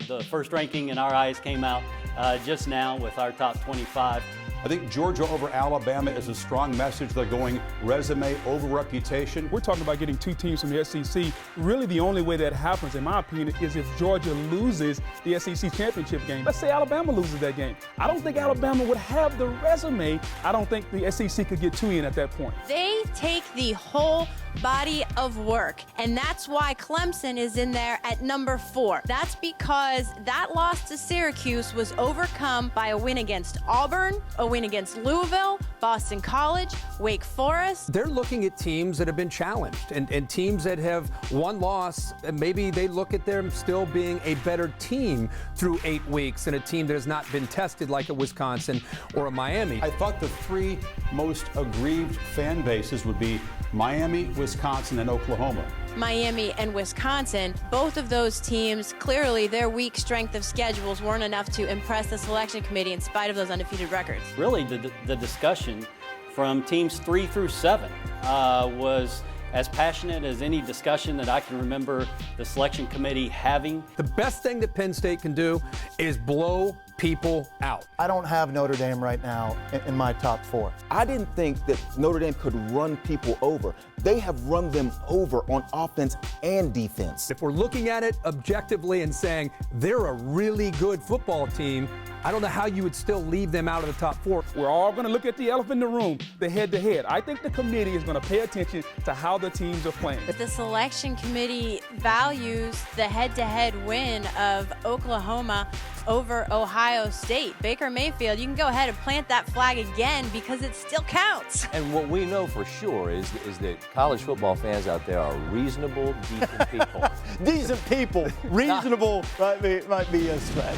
The first ranking in our eyes came out just now with our top 25. I think Georgia over Alabama is a strong message. They're going resume over reputation. We're talking about getting two teams from the SEC. Really, the only way that happens, in my opinion, is if Georgia loses the SEC championship game. Let's say Alabama loses that game. I don't think Alabama would have the resume. I don't think the SEC could get two in at that point. They take the whole body of work, and that's why Clemson is in there at number 4. That's because that loss to Syracuse was overcome by a win against Auburn, a win against Louisville, Boston College, Wake Forest. They're looking at teams that have been challenged and teams that have one loss. And maybe they look at them still being a better team through 8 weeks than a team that has not been tested like a Wisconsin or a Miami. I thought the three most aggrieved fan bases would be Miami, Wisconsin, and Oklahoma. Miami and Wisconsin, both of those teams, clearly their weak strength of schedules weren't enough to impress the selection committee in spite of those undefeated records. Really, the discussion from teams 3 through 7 was as passionate as any discussion that I can remember the selection committee having. The best thing that Penn State can do is blow people out. I don't have Notre Dame right now in my top 4. I didn't think that Notre Dame could run people over. They have run them over on offense and defense. If we're looking at it objectively and saying they're a really good football team, I don't know how you would still leave them out of the top 4. We're all going to look at the elephant in the room, the head-to-head. I think the committee is going to pay attention to how the teams are playing. The selection committee values the head-to-head win of Oklahoma over Ohio State. Baker Mayfield, you can go ahead and plant that flag again because it still counts. And what we know for sure is that college football fans out there are reasonable, decent people. Decent people. Reasonable might be a stretch.